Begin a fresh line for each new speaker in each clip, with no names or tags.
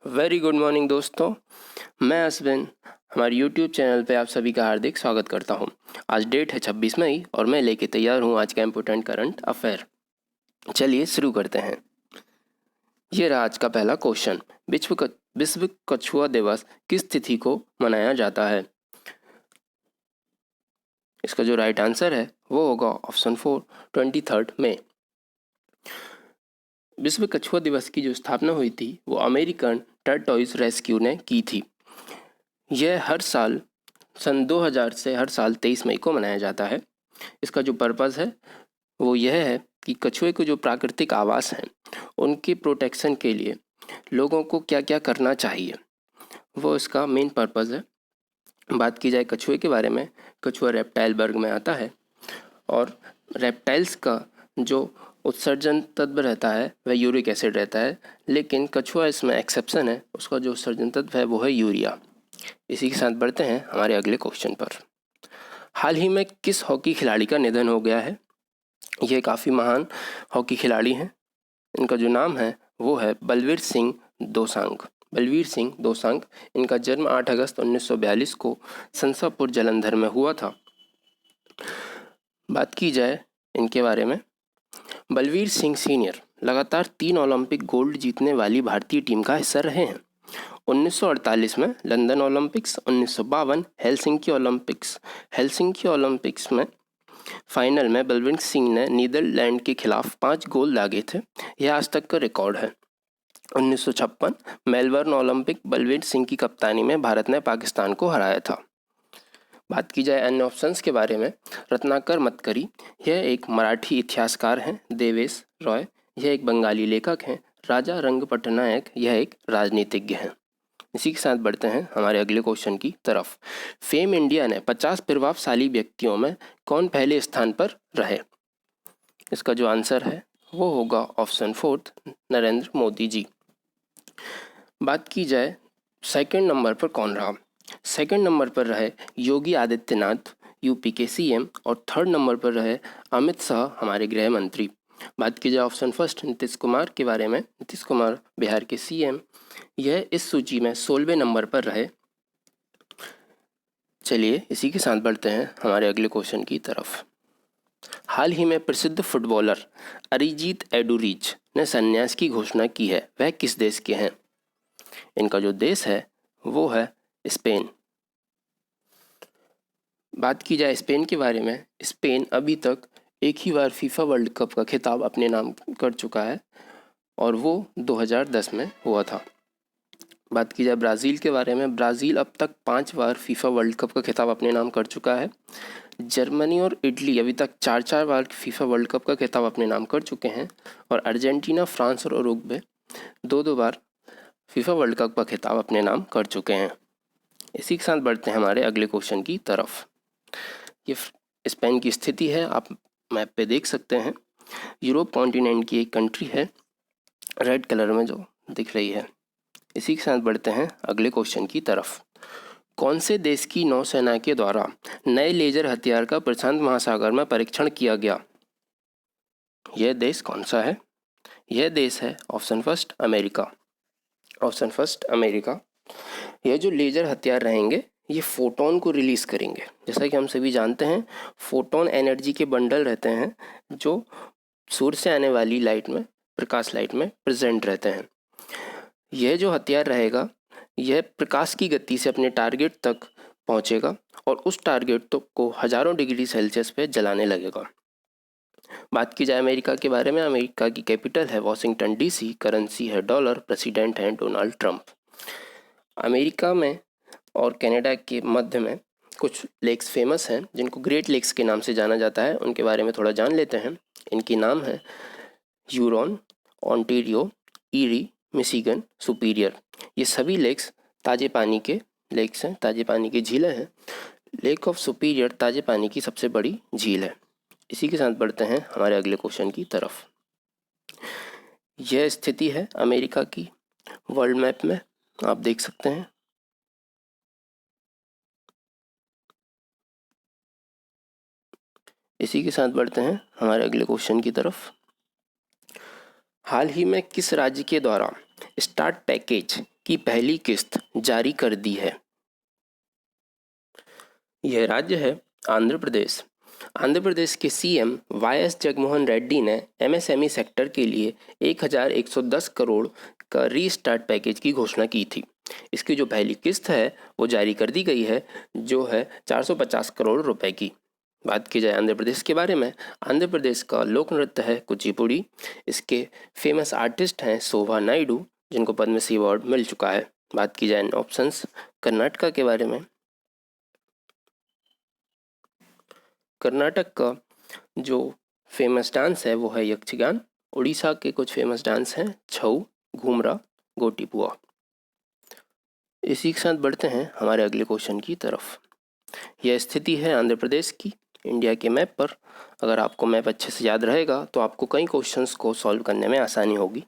Very good morning दोस्तों, मैं अश्विन हमारे यूट्यूब चैनल पे आप सभी का हार्दिक स्वागत करता हूं। आज डेट है 26 मई और मैं लेके तैयार हूं आज का इम्पोर्टेंट करंट अफेयर। चलिए शुरू करते हैं। ये रहा आज का पहला क्वेश्चन। विश्व कछुआ दिवस किस तिथि को मनाया जाता है? इसका जो राइट आंसर है वो होगा ऑप्शन 4, 23 मई। विश्व कछुआ दिवस की जो स्थापना हुई थी वो अमेरिकन टर्टोइज रेस्क्यू ने की थी। यह हर साल सन 2000 से हर साल 23 मई को मनाया जाता है। इसका जो पर्पज़ है वो यह है कि कछुए के जो प्राकृतिक आवास हैं उनके प्रोटेक्शन के लिए लोगों को क्या क्या करना चाहिए, वो इसका मेन पर्पज़ है। बात की जाए कछुए के बारे में, कछुआ रेप्टाइल वर्ग में आता है और रेप्टाइल्स का जो उत्सर्जन तत्व रहता है वह यूरिक एसिड रहता है, लेकिन कछुआ इसमें एक्सेप्शन है। उसका जो उत्सर्जन तत्व है वो है यूरिया। इसी के साथ बढ़ते हैं हमारे अगले क्वेश्चन पर। हाल ही में किस हॉकी खिलाड़ी का निधन हो गया है? ये काफ़ी महान हॉकी खिलाड़ी हैं। इनका जो नाम है वो है बलवीर सिंह दोसांझ। बलवीर सिंह दोसांझ। इनका जन्म 8 अगस्त 1942 को संसापुर जालंधर में हुआ था। बात की जाए इनके बारे में, बलवीर सिंह सीनियर लगातार 3 ओलंपिक गोल्ड जीतने वाली भारतीय टीम का हिस्सा रहे हैं। 1948 में लंदन ओलंपिक्स, 1952 हेलसिंकी ओलंपिक्स में फाइनल में बलवीर सिंह ने नीदरलैंड के खिलाफ 5 गोल दागे थे। यह आज तक का रिकॉर्ड है। 1956 मेलबर्न ओलंपिक, बलवीर सिंह की कप्तानी में भारत ने पाकिस्तान को हराया था। बात की जाए अन्य ऑप्शंस के बारे में, रत्नाकर मतकरी, यह एक मराठी इतिहासकार हैं। देवेश रॉय, यह एक बंगाली लेखक हैं। राजा रंगपट्टनायक, यह एक राजनीतिज्ञ हैं। इसी के साथ बढ़ते हैं हमारे अगले क्वेश्चन की तरफ। फेम इंडिया ने 50 प्रभावशाली व्यक्तियों में कौन पहले स्थान पर रहे? इसका जो आंसर है वो होगा ऑप्शन 4, नरेंद्र मोदी जी। बात की जाए सेकंड नंबर पर कौन रहा? सेकंड नंबर पर रहे योगी आदित्यनाथ, यूपी के सीएम, और थर्ड नंबर पर रहे अमित शाह, हमारे गृह मंत्री। बात की जाए ऑप्शन फर्स्ट नीतीश कुमार के बारे में, नीतीश कुमार बिहार के सीएम, यह इस सूची में 16वें नंबर पर रहे। चलिए इसी के साथ बढ़ते हैं हमारे अगले क्वेश्चन की तरफ। हाल ही में प्रसिद्ध फुटबॉलर अरिजीत एडुरीज ने संन्यास की घोषणा की है, वह किस देश के हैं? इनका जो देश है वो है स्पेन। बात की जाए स्पेन के बारे में, स्पेन अभी तक एक ही बार फीफा वर्ल्ड कप का खिताब अपने नाम कर चुका है और वो 2010 में हुआ था। बात की जाए ब्राज़ील के बारे में, ब्राज़ील अब तक 5 बार फीफा वर्ल्ड कप का खिताब अपने नाम कर चुका है। जर्मनी और इटली अभी तक 4 बार फीफा वर्ल्ड कप का खिताब अपने नाम कर चुके हैं। और अर्जेंटीना, फ्रांस और उरुग्वे 2 बार फीफा वर्ल्ड कप का खिताब अपने नाम कर चुके हैं। इसी के साथ बढ़ते हैं हमारे अगले क्वेश्चन की तरफ। ये स्पेन की स्थिति है, आप मैप पे देख सकते हैं। यूरोप कॉन्टिनेंट की एक कंट्री है, रेड कलर में जो दिख रही है। इसी के साथ बढ़ते हैं अगले क्वेश्चन की तरफ। कौन से देश की नौसेना के द्वारा नए लेजर हथियार का प्रशांत महासागर में परीक्षण किया गया? यह देश कौन सा है? यह देश है option first America. Option first America. यह जो लेजर हथियार रहेंगे ये फोटोन को रिलीज करेंगे। जैसा कि हम सभी जानते हैं, फोटोन एनर्जी के बंडल रहते हैं जो सूर्य से आने वाली लाइट में, प्रकाश लाइट में प्रेजेंट रहते हैं। यह जो हथियार रहेगा यह प्रकाश की गति से अपने टारगेट तक पहुंचेगा और उस टारगेट को हजारों डिग्री सेल्सियस पे जलाने लगेगा। बात की जाए अमेरिका के बारे में, अमेरिका की कैपिटल है वॉशिंगटन डीसी, करेंसी है डॉलर, प्रेसिडेंट हैं डोनाल्ड ट्रंप। अमेरिका में और कनाडा के मध्य में कुछ लेक्स फेमस हैं जिनको ग्रेट लेक्स के नाम से जाना जाता है। उनके बारे में थोड़ा जान लेते हैं। इनकी नाम है Huron, Ontario, eerie, Michigan, superior. ये सभी लेक्स ताजे पानी के लेक्स हैं, ताजे पानी की झीलें हैं। लेक ऑफ सुपीरियर ताजे पानी की सबसे बड़ी झील है। इसी के साथ बढ़ते हैं हमारे अगले क्वेश्चन की तरफ। यह स्थिति है अमेरिका की वर्ल्ड मैप में, आप देख सकते हैं। इसी के साथ बढ़ते हैं हमारे अगले क्वेश्चन की तरफ। हाल ही में किस राज्य के द्वारा स्टार्ट पैकेज की पहली किस्त जारी कर दी है? यह राज्य है आंध्र प्रदेश। आंध्र प्रदेश के सीएम वाईएस जगनमोहन रेड्डी ने एमएसएमई सेक्टर के लिए 1110 करोड़ का रीस्टार्ट पैकेज की घोषणा की थी। इसकी जो पहली किस्त है वो जारी कर दी गई है, जो है 450 करोड़ रुपए की। बात की जाए आंध्र प्रदेश के बारे में, आंध्र प्रदेश का लोक नृत्य है कुचिपुड़ी। इसके फेमस आर्टिस्ट हैं शोभा नायडू, जिनको पद्मश्री अवार्ड मिल चुका है। बात की जाए ऑप्शंस कर्नाटका के बारे में, कर्नाटक का जो फेमस डांस है वो है यक्षगान। उड़ीसा के कुछ फेमस डांस हैं छऊ, घूमरा, गोटीपुआ। इसी के साथ बढ़ते हैं हमारे अगले क्वेश्चन की तरफ। यह स्थिति है आंध्र प्रदेश की इंडिया के मैप पर। अगर आपको मैप अच्छे से याद रहेगा तो आपको कई क्वेश्चंस को सॉल्व करने में आसानी होगी,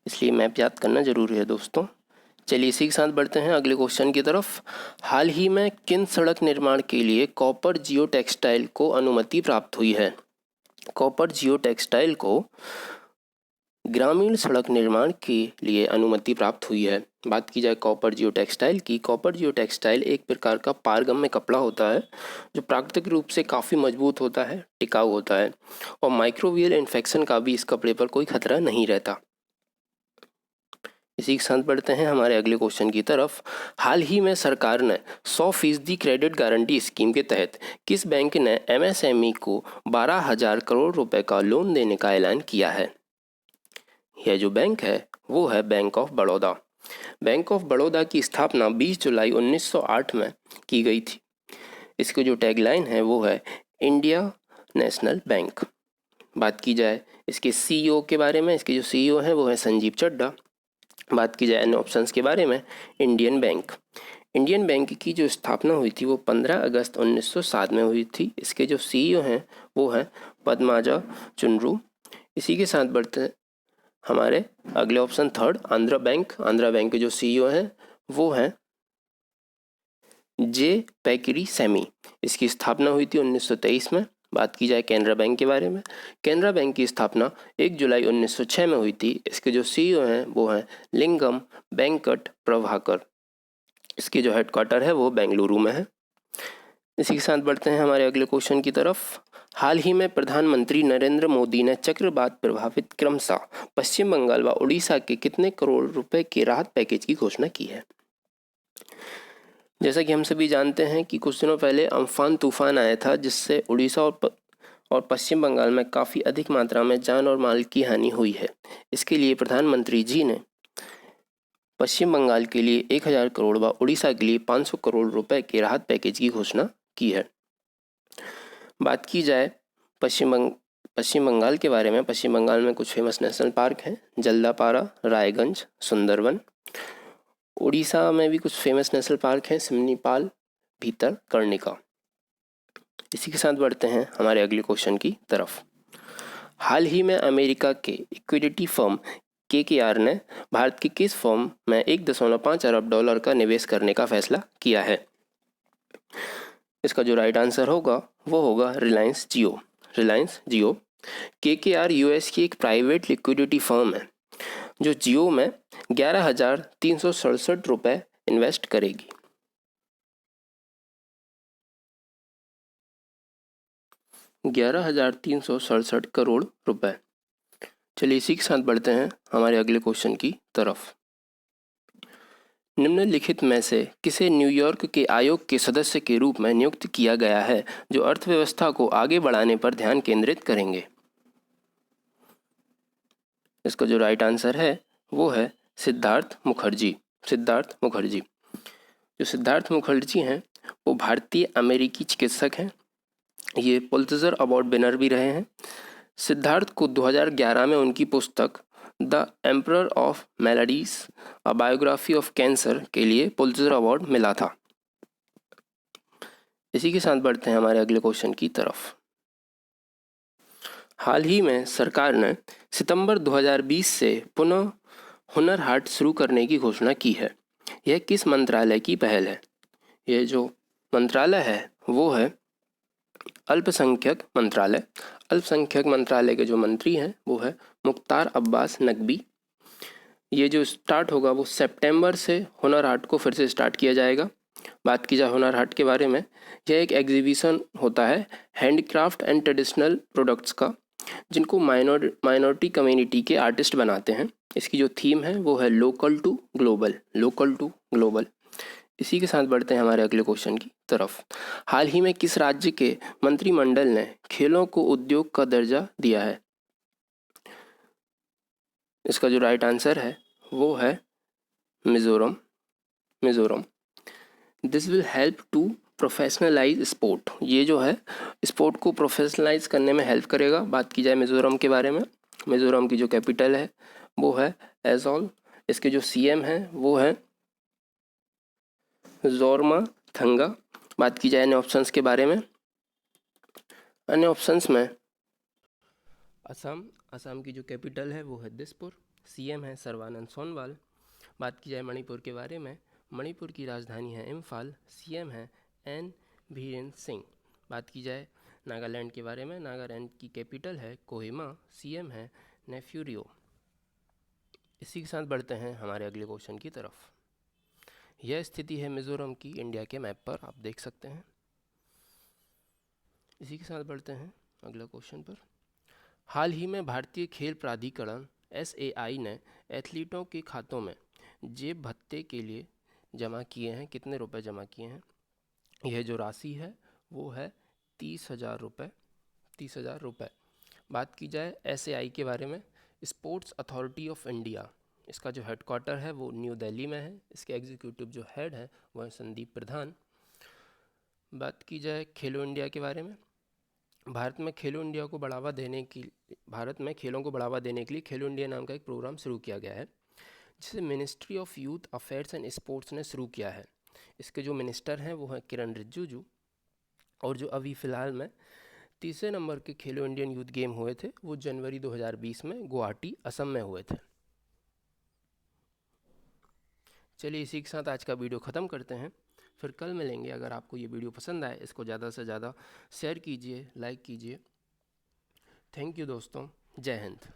इसलिए मैप याद करना जरूरी है दोस्तों। चलिए इसी के साथ बढ़ते हैं अगले क्वेश्चन की तरफ। हाल ही में किन सड़क निर्माण के लिए कॉपर जियो टेक्सटाइल को अनुमति प्राप्त हुई है? कॉपर जियो टेक्सटाइल को ग्रामीण सड़क निर्माण के लिए अनुमति प्राप्त हुई है। बात की जाए कॉपर जियो टेक्सटाइल की, कॉपर जियो टेक्सटाइल एक प्रकार का पारगम्य कपड़ा होता है जो प्राकृतिक रूप से काफ़ी मजबूत होता है, टिकाऊ होता है और माइक्रोबियल इन्फेक्शन का भी इस कपड़े पर कोई खतरा नहीं रहता। इसी के साथ बढ़ते हैं हमारे अगले क्वेश्चन की तरफ। हाल ही में सरकार ने 100% क्रेडिट गारंटी स्कीम के तहत किस बैंक ने एमएसएमई को 12,000 करोड़ रुपए का लोन देने का ऐलान किया है? यह जो बैंक है वो है bank of Baroda. Bank of Baroda की स्थापना 20 जुलाई 1908 में की गई थी। इसकी जो टैगलाइन है वो है इंडिया नेशनल बैंक। बात की जाए इसके सीईओ के बारे में, इसके जो सीईओ हैं वो है संजीव चड्ढा। बात की जाए अन्य ऑप्शंस के बारे में, इंडियन बैंक। इंडियन बैंक की जो स्थापना हुई थी वो 15 अगस्त 1907 में हुई थी। इसके जो सीईओ हैं वो हैं पद्माजा चुनरू। इसी के साथ बढ़ते हमारे अगले option third, Andhra bank. Andhra bank के जो सीईओ हैं वो हैं जे पैकिरी सैमी। इसकी स्थापना हुई थी 1923 में। बात की जाए कैनरा बैंक के बारे में, कैनरा बैंक की स्थापना 1 जुलाई 1906 में हुई थी। इसके जो सीईओ हैं वो हैं लिंगम वेंकट प्रभाकर। इसकी जो हेडक्वार्टर है वो बेंगलुरु में है। इसी के साथ बढ़ते हैं हमारे अगले क्वेश्चन की तरफ। हाल ही में प्रधानमंत्री नरेंद्र मोदी ने चक्रवात प्रभावित क्रमशः पश्चिम बंगाल व उड़ीसा के कितने करोड़ रुपए के राहत पैकेज की घोषणा की है? जैसा कि हम सभी जानते हैं कि कुछ दिनों पहले अम्फान तूफान आया था, जिससे उड़ीसा और पश्चिम बंगाल में काफ़ी अधिक मात्रा में जान और माल की हानि हुई है। इसके लिए प्रधानमंत्री जी ने पश्चिम बंगाल के लिए 1,000 करोड़ व उड़ीसा के लिए 500 करोड़ रुपए के राहत पैकेज की घोषणा की है। बात की जाए पश्चिम बंगाल के बारे में, पश्चिम बंगाल में कुछ फेमस नेशनल पार्क हैं, जल्दापारा, रायगंज, सुंदरवन। उड़ीसा में भी कुछ फेमस नेशनल पार्क हैं, सिमलीपाल, भितरकनिका। इसी के साथ बढ़ते हैं हमारे अगले क्वेश्चन की तरफ। हाल ही में अमेरिका के इक्विटी फर्म KKR ने भारत की किस फर्म में 1.5 अरब डॉलर का निवेश करने का फैसला किया है? इसका जो राइट आंसर होगा वो होगा रिलायंस जियो। रिलायंस जियो। KKR यूएस की एक प्राइवेट लिक्विडिटी फर्म है जो जियो में 11,367 रुपये इन्वेस्ट करेगी। $11,367 करोड़ रुपए। चलिए इसी के साथ बढ़ते हैं हमारे अगले क्वेश्चन की तरफ। निम्नलिखित में से किसे न्यूयॉर्क के आयोग के सदस्य के रूप में नियुक्त किया गया है जो अर्थव्यवस्था को आगे बढ़ाने पर ध्यान केंद्रित करेंगे? इसका जो राइट आंसर है वो है सिद्धार्थ मुखर्जी। सिद्धार्थ मुखर्जी। जो सिद्धार्थ मुखर्जी हैं वो भारतीय अमेरिकी चिकित्सक हैं। ये पुलित्जर अवार्ड विनर भी रहे हैं। सिद्धार्थ को 2011 में उनकी पुस्तक the emperor of maladies a biography of cancer के लिए पुलित्जर अवार्ड मिला था। इसी के साथ बढ़ते हैं हमारे अगले क्वेश्चन की तरफ। हाल ही में सरकार ने सितंबर 2020 से पुनः हुनर हाट शुरू करने की घोषणा की है। यह किस मंत्रालय की पहल है? यह जो मंत्रालय है वो है अल्पसंख्यक मंत्रालय। अल्पसंख्यक मंत्रालय के जो मंत्री हैं वो है मुख्तार अब्बास नकवी। ये जो स्टार्ट होगा वो सितंबर से हुनर हाट को फिर से स्टार्ट किया जाएगा। बात की जाए हुनर हाट के बारे में, यह एक एग्जीबिशन होता है हैंडक्राफ्ट एंड ट्रेडिशनल प्रोडक्ट्स का, जिनको माइनॉरिटी कम्युनिटी के आर्टिस्ट बनाते हैं। इसकी जो थीम है वो है local to global, local to global. इसी के साथ बढ़ते हैं हमारे अगले क्वेश्चन की तरफ। हाल ही में किस राज्य के मंत्रिमंडल ने खेलों को उद्योग का दर्जा दिया है? इसका जो राइट आंसर है वो है Mizoram. Mizoram. This will help to professionalize sport. ये जो है स्पोर्ट को प्रोफेशनलाइज करने में हेल्प करेगा। बात की जाए मिजोरम के बारे में, मिजोरम की जो कैपिटल है वो है एजोल। इसके जो सीएम हैं वो है जोरमाथंगा। बात की जाए अन्य ऑप्शंस के बारे में, अन्य ऑप्शंस में असम। असम की जो कैपिटल है वो है दिसपुर, सीएम है सर्बानंद सोनोवाल। बात की जाए मणिपुर के बारे में, मणिपुर की राजधानी है इम्फाल, सीएम है एन बीरेन सिंह। बात की जाए नागालैंड के बारे में, नागालैंड की कैपिटल है कोहिमा, सीएम है नेफ्यूरियो। इसी के साथ बढ़ते हैं हमारे अगले क्वेश्चन की तरफ। यह स्थिति है मिजोरम की इंडिया के मैप पर, आप देख सकते हैं। इसी के साथ बढ़ते हैं अगला क्वेश्चन पर। हाल ही में भारतीय खेल प्राधिकरण SAI ने एथलीटों के खातों में जेब भत्ते के लिए जमा किए हैं, कितने रुपए जमा किए हैं? यह जो राशि है वो है 30,000 रुपये। 30,000 रुपये। बात की जाए SAI के बारे में, स्पोर्ट्स अथॉरिटी ऑफ इंडिया, इसका जो हेडक्वार्टर है वो न्यू दिल्ली में है। इसके एग्जीक्यूटिव जो हेड है वह है संदीप प्रधान। बात की जाए खेलो इंडिया के बारे में, भारत में खेलो इंडिया को बढ़ावा देने की भारत में खेलों को बढ़ावा देने के लिए खेलो इंडिया नाम का एक प्रोग्राम शुरू किया गया है, जिसे ministry of youth affairs and sports ने शुरू किया है। इसके जो मिनिस्टर हैं वो हैं किरण रिजिजू। और जो अभी फ़िलहाल में तीसरे नंबर के खेलो इंडियन यूथ गेम हुए थे वो जनवरी 2020 में गुवाहाटी असम में हुए थे। चलिए इसी के साथ आज का वीडियो ख़त्म करते हैं, फिर कल मिलेंगे। अगर आपको ये वीडियो पसंद आए इसको ज़्यादा से ज़्यादा शेयर कीजिए, लाइक कीजिए। थैंक यू दोस्तों, जय हिंद।